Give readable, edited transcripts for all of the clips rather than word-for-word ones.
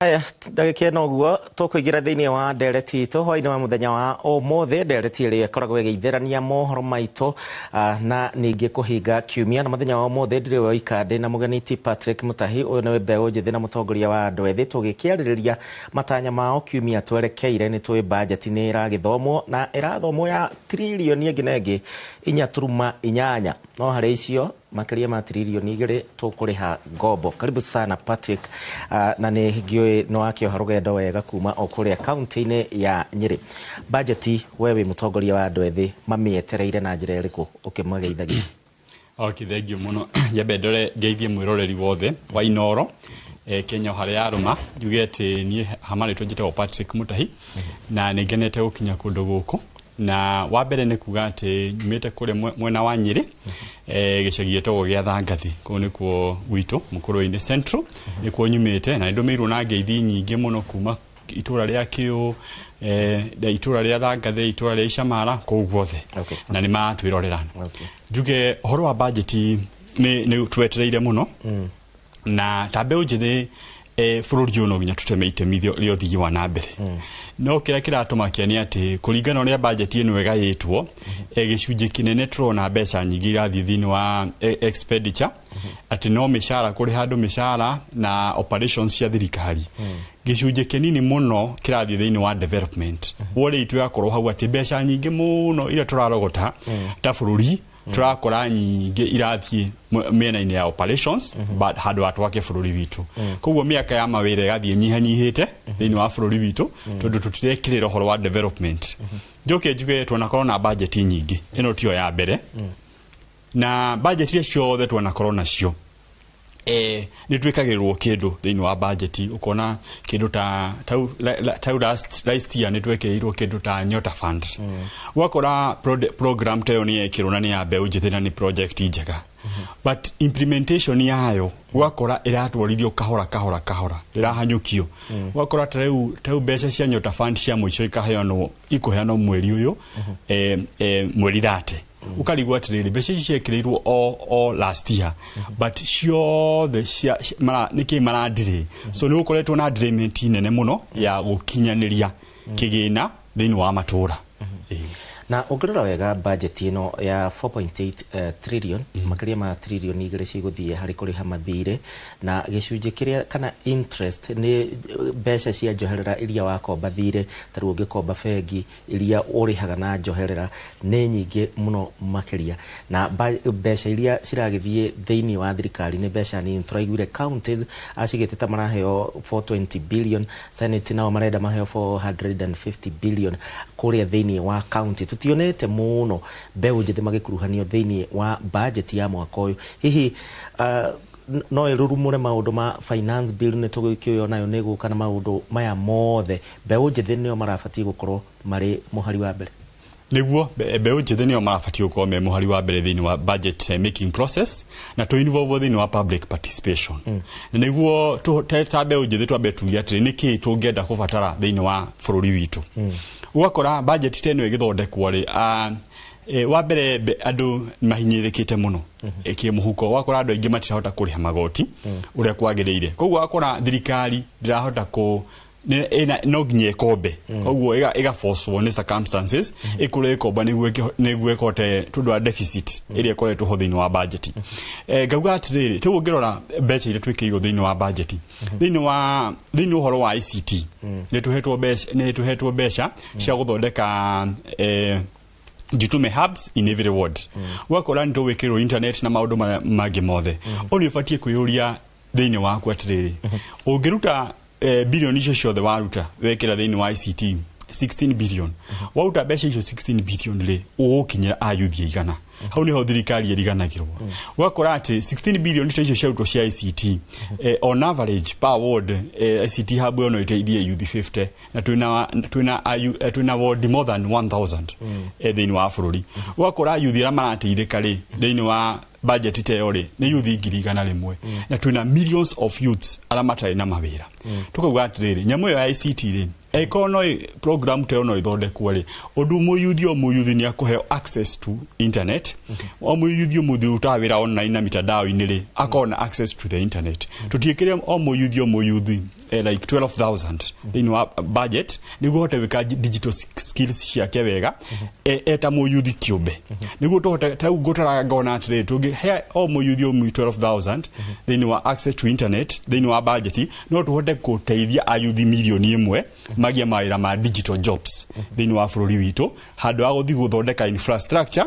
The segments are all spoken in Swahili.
Aya ndagĩkia noguo tũkũingĩra thĩinĩ wa ndereti itũ hwaĩ-inĩ wa mũthenya wa ũmũthĩ, ndereti ĩrĩa ĩkoragwo ĩgĩitherania mohoro maitũ na ningĩ kũhinga kiumia. Na mũthenya wa ũmũthĩ ndĩrĩ woika ndĩ na mũgeni ti Patrick Mutahi, ũyũ nĩwe mbeũ njĩthĩ na mũtongoria wa andũ ethĩ, tũgĩkĩarĩrĩria matanya mao kiumia twerekeire. Nĩ tũĩ bajeti nĩ ĩragĩthomwo na ĩrathomwo ya tiririoni ĩngĩ na ĩngĩ 4.8, no harĩ icio makĩria ma tiririoni 2 tũkũrĩha ngombo. Karibu sana Patrick, na nĩ ngĩũĩ nĩ wakĩoha rũgendo wega kuma o kũrĩa kaunti-inĩ ya Nyĩrĩ. Bajeti we wĩ mũtongoria wa andũ ethĩ mamĩetereire na njĩra ĩrĩkũ ũkĩmageithagia? Thengiũ mũno. Nyambe ndore ngeithie mwĩroreri wothe wa Inooro Kenya harĩa arũma, njuge atĩ niĩ hamarĩtwo njĩtagwo Patrick Mutahi na nĩ ngenete gũkinya kũndũ gũkũ. Na wa mbere nĩ kuga atĩ nyumĩte kũrĩa mwena wa Nyĩrĩ gĩcagi gĩtagwo gĩa Thangathi, kũu nĩkuo gwitũ Mũkũrwe-inĩ Central nĩkuo nyumĩte, na nĩndũmĩirwo na ngeithi nyingĩ mũno kuma itũra rĩa Kĩũ, itũra rĩa Thangathi, itũra rĩa Icamara, kũu guothe na nĩ matwĩrorera. Njuge ũhoro wa bajeti nĩ twetereire mũno na ta mbeũ njĩthĩ bũrũri ũyũ no nginya tũteme itemi rĩa ũthii wa na mbere. No kĩrĩa kĩratũmakia nĩ atĩ kũringana ũrĩa bajeti ĩno ĩgaĩtwo, gĩcunjĩ kĩnene tũrona mbeca nyingĩ irathiĩ thĩinĩ wa expenditure, atĩ no mĩcara kũrĩha andũ mĩcara na operations cia thirikari. Gĩcunjĩ kĩnini mũno kĩrathiĩ thĩinĩ wa development. Wore itu yakorwo hau atĩ mbeca nyingĩ mũno iria tũrarogota ta bũrũri turakora nyingĩ irathiĩ mĩena-inĩ ya operations but handũ atwake bũrũri witũ. Koguo mĩaka ya mawĩra ĩgathiĩ nyihanyihĩte thĩinĩ wa bũrũri witũ tondũ tũtirekĩrĩra ũhoro wa development. Njoke njuge twanakorwo na bajeti nyingĩ, ĩno tiyo ya mbere, na bajeti icio ciothe twanakorwo nacio nĩ twĩkagĩrwo kĩndũ thĩinĩ wa bajeti. Ũkona kĩndũ ta last year nĩ twekĩrĩirwo kĩndũ ta Nyota Fund. Ũgakora program ta ĩyo nĩ yekĩrwo na nĩ ya mbeũ njĩthĩ na nĩ project njega, but implementation yayo ũgakora ĩratwarithio kahora ndĩrahanyũkio. Ũgakora ta rĩu mbeca cia Nyota Fund cia mũico ikuheanwo mweri ũyũ mweri 30. Ukarigwa atĩrĩrĩ mbeca ici ciekĩrĩirwo o last year but ciothe nĩkĩ marandire. So nĩ gũkoretwo na delayment nene mũno ya gũkinyanĩria kĩgĩna thĩinĩ wa matũra. Na ũngĩrora wega bajeti ĩno ya 4.8 trillion, makĩria ma trillioni 2 cigũthiĩ harĩ kũrĩha mathirĩ, na gĩcunjĩ kĩrĩa kana interest nĩ mbeca cia njoherera iria wakomba thirĩ, ta rĩu ũngĩkomba bengi iria ũrĩhaga na njoherera nĩ nyingĩ mũno makĩria, na mbeca iria ciragĩthiĩ thĩinĩ wa thirikari nĩ mbeca nini. Tũraiguire counties acigĩte maraheo 420 billion, senate nao marenda maheo 450 billion kũrĩa thĩinĩ wa county. Tutionete mũno mbeũ njĩthĩ magĩkuruhanio thĩinĩ wa bajeti ya mwaka ũyũ. Hihi no ĩrurumũre maũndũ ma finance bill nĩ tũgĩkĩoyo nayo nĩ gũka na maũndũ maya mothe mbeũ njĩthĩ nĩo marabatiĩ gũkorwo marĩ mũhari wa mbere? Nĩguo mbeũ njĩthĩ nĩo marabatiĩ gũkorwo me mũhari wa mbere thĩinĩ wa budget making process na to involve thĩinĩ wa public participation. Na nĩguo ta mbeũ njĩthĩ twambe tuge atĩrĩ nĩkĩ tũngĩenda kũbatara thĩinĩ wa bũrũri witũ. Ũgakora budget ta ĩno ĩgĩthondekwo rĩ, wa mbere andũ mahinyĩrĩkĩte mũno kĩmũhuko. Ũgakora andũ aingĩ matirahota kũrĩha magoti ũrĩa kwagĩrĩire. Koguo ũgakora thirikari ndĩrahota no nginya ĩkombe, koguo ĩgaforcwo nĩ circumstances ĩkũrĩa ĩkomba nĩguo ĩkote tondũ wa deficit ĩrĩa ĩkoretwo ho thĩinĩ wa bajeti. Ngauga atĩrĩrĩ, tĩguo ũngĩrora mbeca iria twĩkĩirwo thĩinĩ wa bajeti thĩinĩ ũhoro wa ICT nĩ tũhetwo mbeca cia gũthondeka Jitume hubs in every ward. Ũgakora nĩ tũgwĩkĩrwo internet na maũndũ mangĩ mothe. Nĩ ũbatiĩ kwĩyũria thĩinĩ waku atĩrĩrĩ, ũngĩruta bilioni icio ciothe waruta wekĩra thĩinĩ wa ICT 16 billion, waruta mbeca icio 16 billion rĩ, ũgũkinyĩra ayuthi aigana? Hau nĩho thirikari ĩriganagĩrwo. Ũgakora atĩ 16 billion icio ciarutwo cia ICT on average per ward ICT hub ĩyo no ĩteithie youth 50 na twĩna ward more than 1000 thĩinĩ wa bũrũri. Ũgakora youth arĩa marateithĩka rĩ thĩinĩ wa budget ta ĩyo rĩ nĩ youth 100,000 na twĩna millions of youths arĩa matarĩ na mawĩra. Tukauga atĩrĩrĩ nyamũ ĩyo ya ICT rĩ eko no program ta ĩyo no ĩthondekwo rĩ ũndũ mũyuthi nĩ akũheo access to internet. O mũyuthi ũrutaga wĩra online na mitandao-inĩ rĩ akona access to the internet. Tũtiĩkĩre o mũyuthi like 12,000 thini wa budget niguo hote wika digital skills ciake wega eta muyuthi kiumbe niguo tohote tau gutara ngona atire tungi he o muyuthi o 12,000 thini wa access to internet thini wa budget no tuhote kuteithia ayuthi milioni 1 magia mawira ma digital jobs thini wa bururi witu handu wa guthi guthondeka infrastructure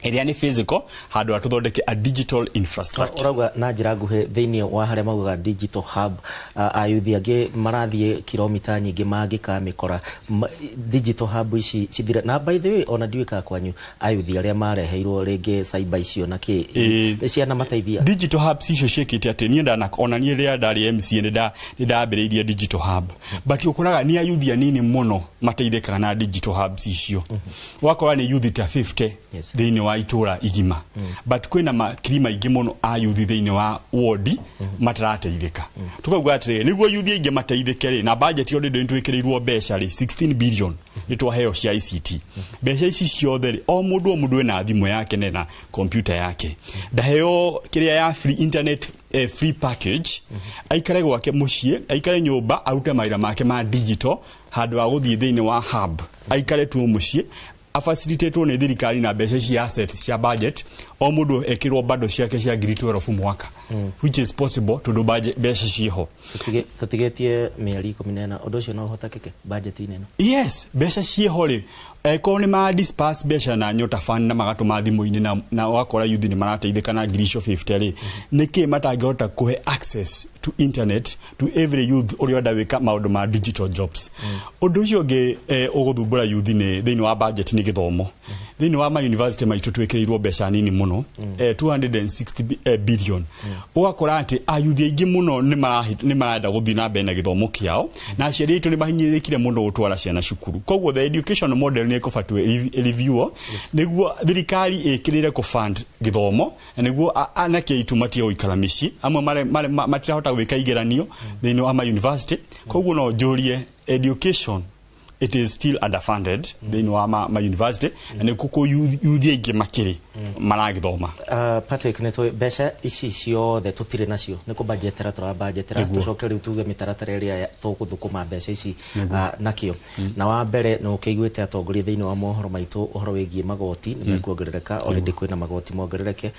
area ni physical handu atuthondeke a digital infrastructure urauga na njira nguhe thiini wa haria mauga digital hub ayuthi angi marathie kilomita nyingi mangika mikora digital hub ici cithira na by the way ona ndiwika kwanyu ayuthi aria mareheirwo ringi cyber icio na ki ciana mateithia digital hubs icio ciekite ati ni ndana ona ni ria ndari MC ndambiriirie digital hub but ukuraga ni ayuthi anini muno mateithikaga na digital hubs icio wakora ni youth ta 50 thiini wa itura igima but kwina makirima ingi muno ayuthi thiini wa ward matarateithika tukauga atire niguo yuthi ingi mateithike ri na budget yo ndi ntwikirirwo mbeca ri 16 billion nitwa heo cia ICT mbeca ici ciothe ri o mundu ena thimu yake na computer yake ndaheo kiria ya free internet free package aikare gwake mucie aikare nyumba arute mawira make ma digital handu wa guthie thiini wa hub aikare tu mucie facilitate ne thirikari na mbeca cia assets cia budget o mundu ekirwo bado ciake cia ngiri 12 mwaka which is possible to do budget mbeca ciho tutigetie mieri 14 undu ucio no uhotakeke budget ineno yes mbeca ciho ri ko ni ma disperse mbeca na nyota fund na magatuma thimu-ini na wakora youth ni marateithika na ngiri 50 ri niki matangihota kuhe access to internet to every youth uri ndawika maundu ma digital jobs undu ucio ngi uguthumbura youth ni thiini wa budget ni githomo thiini wa ma university maitu twikirirwo mbeca nini muno 260 billion ugakora ati ayuthi aingi muno ni marenda guthi na mbere na githomo kiao na aciari aitu ni mahinyirikire muno gutwara ciana cukuru koguo the education model ni kubatwe review niguo thirikari ikirire ku fund githomo niguo anake aitu matie uikara mici amwe matirahota gwika igeranio thiini wa ma university koguo no jurie education it is still underfunded thiini wa ma university and kuko youth aingi makiri maragithoma Patrick neto mbeca ici ciothe tutire nacio ni ku budgetera tura budgetera tucoke riu tuge mitaratara iria tuguthukuma mbeca ici nakio na wa mbere no ukiguite atongoria thiini wa mohoro maitu uhoro wigie magoti ni mekuongerereka already kwina magoti mongerereke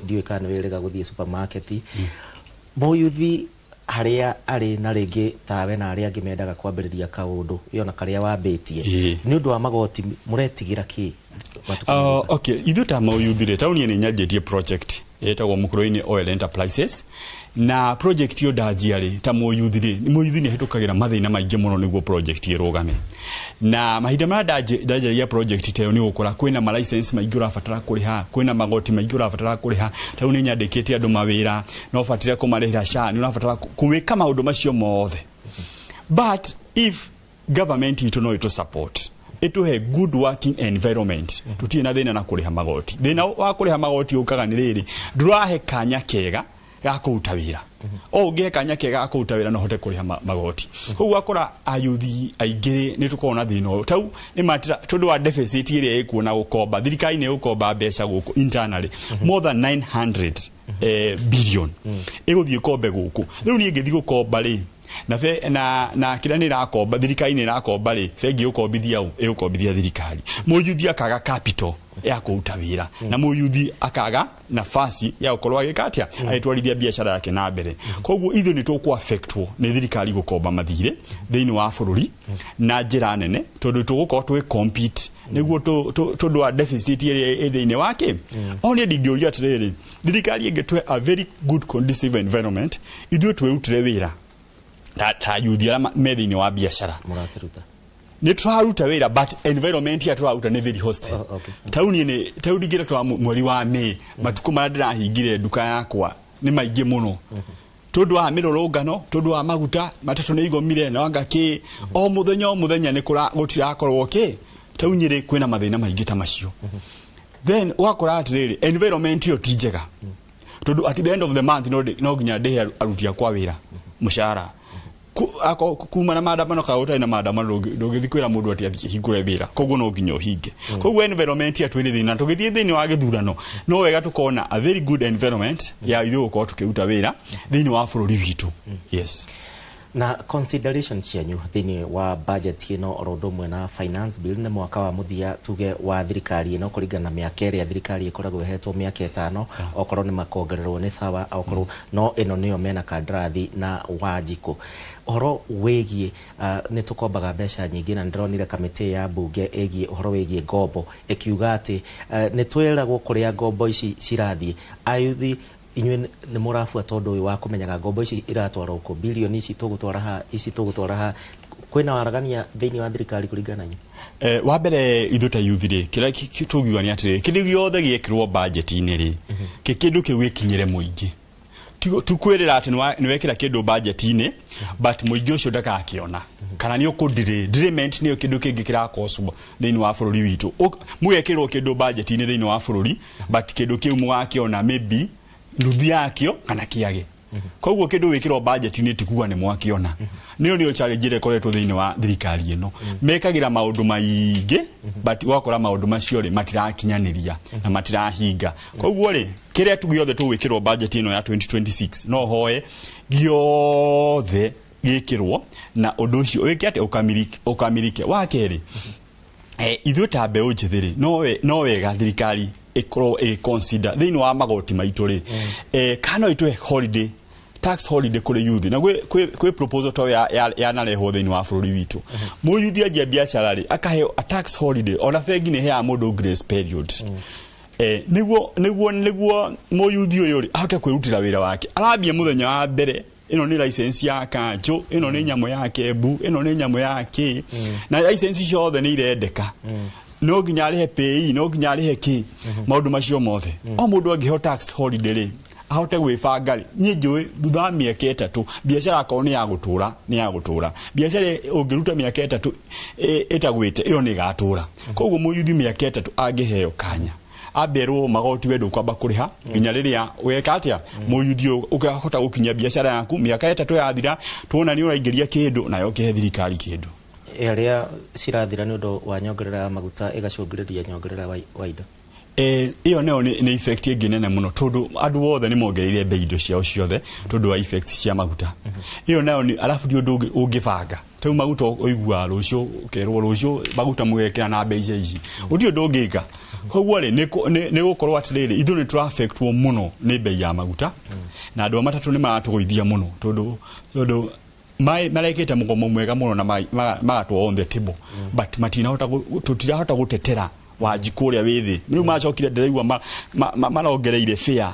ndiwe kana wiriga guthie supermarket moyuthi haria ari na ringi tawe na aria ngimendaga kwambiriria kaundu yona karia wambitie ni undu wa magoti muretigira ki okay iduta moyuthire tauni ni nyajetie project etagwo Mukurweini Oil Enterprises na project yo dajiari ta moyuthire ni hitukagira mathina maingi muno niguo project irugame na mahinda ma dajaria project tayo ni gukora kwina ma license maingi urafatara kuriha kwina magoti maingi urafatara kuriha tauni nyandikite andu mawira no fatira kumarihira sha ni urafatara kuwika maundu macio mothe but if government ito no ito support ito he good working environment tutie na thina na kuriha magoti thina wa kuriha magoti ukaga ni riri ndurahe kanya kega ga kuutawira o ge kanya kega ga kuutawira no hote kuriha magoti koguo akora ayuthi aingire ni tukona thina tau ni matira tondu wa deficit ire ikuona gukomba thirikari ni gukomba mbeca guku internally more than 900 billion iguthie kombe guku riu ni ngithi gukomba ri na kila ni rakomba thirikari ni rakomba ri fegi ukombithia ukombithia thirikari muyuthi akaga capital ya kuutawira na muyuthi akaga nafasi ya ukorwa gikatia aitwarithia biashara yake na mbere koguo ithu ni tuku affectwo ni thirikari gukomba mathire thiini wa bururi na njira nene tondu tugukorwo twi compete niguo tondu wa deficit ire thiini wake oni ndingioria atiriri thirikari ingetwe a very good conducive environment ithu twirutire wira ta yuthia methiini wa biashara murakiruta ni twaruta wira but environment ya twaruta ne very hostile tauni ni taudigira twa mweri wa Mei matuko maradira hingire duka yakwa ni maingi muno tondu wa mirorongano tondu wa maguta matatu ni igomire na wangaki o muthenya ni kura gutira akorwo ke taunyire kwina mathina maingi ta macio then wakora atiriri environment yo tijega tondu at the end of the month no ginya de arutia kwa wira mushara kuma na maandamano kauta na maandamano ndugithikwira mundu ati hingure bira koguo no nginyo hinge koguo environment ya twiri thina tugithie thini wa githurano no wega tukona a very good environment ya ithu ko tukiruta wira thini wa bururi witu yes Na consideration cianyu thini wa budget ino orodo mwe na finance bill ne mwaka wa muthia tuge wa thirikari ino kuringana na miaka ĩrĩa thirikari ikoragwo hetwo miaka 5 okorwo ni makongererwo ni sawa okorwo no ino niyo mena kandrathi na Wanjiku horo wegie ni tukombaga mbeca nyingi na ndironire kamiti ya bunge egie horo wegie ngombo ikiuga ati ni twiragwo kuria ngombo ici cirathie ayuthi inywe ni murafu atondo uyu wa kumenyaga ngombo ici iratwara uko bilioni ici tugutwara ha kwina waragania thini wa thirikari kuringana nyi wa mbere ithuta yuthire kira tugiwa ni atire kindu giothe giekirwo budget ini ri kindu kiwikinyire muingi tukwirira ati ni wekira kindu budget ini but muingi ucio ndakakiona kana ni ukudiment ni kindu kingi kirakoswo thini wa bururi witu mugekirwo kindu budget ini thini wa bururi but kindu kiu mugakiona maybe nuthi yakio kana kiage koguo kindu wikirwo budget ni tikuwa ni mwakiona niyo challenge rekoretwo thini wa thirikari ino mekagira maundu maingi but wakora maundu macio ri matirakinyaniria na matirahinga koguo ri kiria tugiothe tuwikirwo budget ino ya 2026 no hoye giothe gikirwo na undu ucio wikate ukamirike wakeri ithuĩ ta mbeũ njĩthĩ rĩ no wega thirikari ikorwo consider thĩinĩ wa magoti maitũ rĩ kana itwe holiday tax holiday kuri youth na kwe proposal to ya narehwo thĩinĩ wa bũrũri witũ mũyuthi anjia biacara rĩ akaheo a tax holiday ona bengi nĩ hea mũndũ grace period niguo mũyuthi ũyũ rĩ ahote kwĩrutĩra wĩra wake arambia mũthenya wa mbere ino ni license ya kanjo ino ni nyamo ya kebu ino ni nyamo ya ki na license ciothe ni irendeka no nginya rihe pay no nginya rihe ki maundu macio mothe o mundu angiho tax holiday ri ahote gwibanga ri nyi njui thutha wa miaka 3 biashara yako ni ya gutura biashara ungiruta miaka 3 itagwite iyo ni gatura koguo muyuthi miaka 3 angiheo kanya aberwo magoti wedu kwamba kuriha nginya riria weka atia muyuthi ukahota gukinya biashara yaku miaka 3 yathira tuona ni uraingiria kindu nayo kihe thirikari kindu eria cirathira ni undu wa nyongerera maguta igacungiriria nyongerera wa indo iyo neo ni effect inginene muno tondu andu wothe ni mongereire bei indo ciao ciothe tondu wa effect cia maguta iyo neo ni alafu ndio ungibanga tau maguta oigua rucio ukerwo rucio maguta mugekira na bei ici udio ndungiga koguo ri ni gukorwo atiriri ithu ni traffic wo muno ni bei ya maguta na andu matatu ni maratugoithia muno tondu marekete mugomo mwega muno na magatwa on the table but matina tutirahota gutetera Wanjiku ria withi riu macokire ndiraigua marongereire fare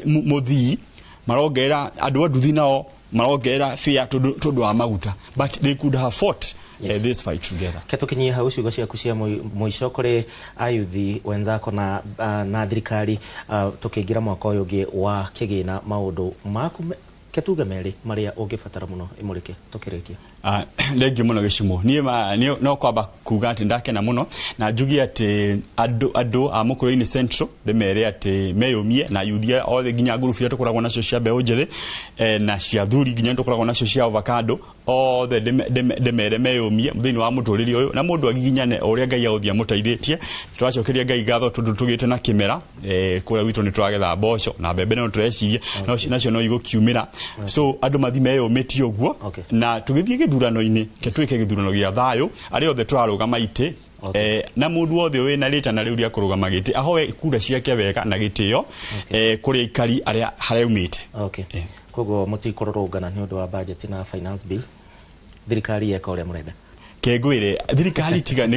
muthii marongerera andu nduthi nao marongerera fare tondu wa maguta but they could have fought this fight together ketukinyie hau ciugo ciaku cia muico kuri ayuthi wenzako na thirikari tukiingira mwaka uyu ungi wa kigina maundu maku ketuga meri maria ungibatara muno imurike tukirikia lengi muno gicimo ni no kwamba kuga ati ndakena muno na njugi ati adu amukuru-ini central demere ati meyumie na yuthia othe ginya group ya tukoragwo nacio cia mbeũ njĩthĩ na cia thuri ginya tukoragwo nacio cia avocado othe demere meyumie thĩinĩ wa mũtũrĩre ũyũ na mũndũ agiginyane ũrĩa Ngai aũthia mũteithĩtie twacokeria Ngai ngatho tondu tugĩte na kĩmera kũrĩa witũ nĩ twagetha mboco na mbembe no tũreciria nacio no igũkiumĩra so andu mathi meyumĩtie ũguo na tugĩthiĩ gĩthurano-inĩ ketwĩke gĩthurano gĩa thayũ arĩa othe tũrarũgama itĩ na mundu wothe wina ritana riu ria kurugama giti ahoe kura ciake wega na gitio kuri ikari aria haraumite kogo mutikororogana ni undu wa budget na finance bill thirikari yeka uria murenda kegwire thirikari tiga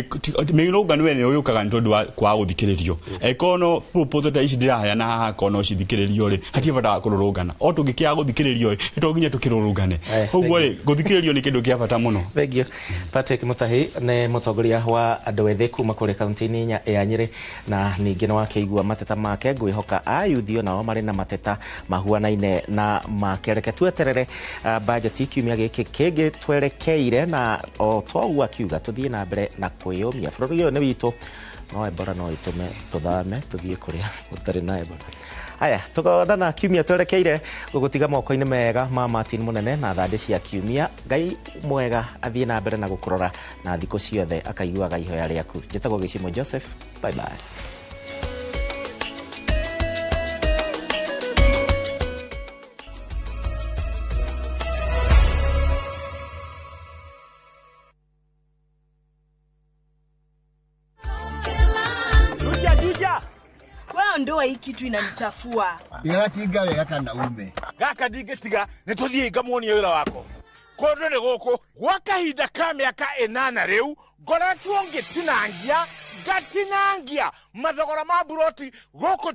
mirugano wene uyukaga ntondu wa kwa guthikiririo ekono proposal ta ici ndirahaya na haha kono cithikiririo ri hatiabata kururugana o tungikia guthikiririo ito nginya tukirurugane koguo ri guthikiririo ni kindu kia bata muno thank you Patrick Mutahi ne mutongoria wa andu ethe kuma kuri county-ini ya Nyeri na ningi no wakeigua mateta make ngwihoka ayuthio nao mari na mateta mahuanaine na makereke tweterere budget kiumia giki kingi twerekeire na o to akiuga tuthie na mbere na kwiyumia bũrũri ũyũ nĩ witũ no Ebola no itume tuthame tuthie kuria utari na Ebola haya tugodana kiumia twerekeire gũgũtiga moko-inĩ mega ma Martin Munene na thande cia kiumia Ngai mwega athie na mbere na gũkũrora na thikũ ciothe akaiguaga ihoya rĩaku njĩtagwo Gĩcimo Joseph bye bye Kuja. Wewe ndoa hii kitu inanichafua. Igatiga wega kana ume. Gaka digetiga nituthie ngamuonie wira wako. Kondo ni guku gwa kahinda ka miaka 8 riu ngoretwo ngitinangia gatinangia mathogora ma buroti guku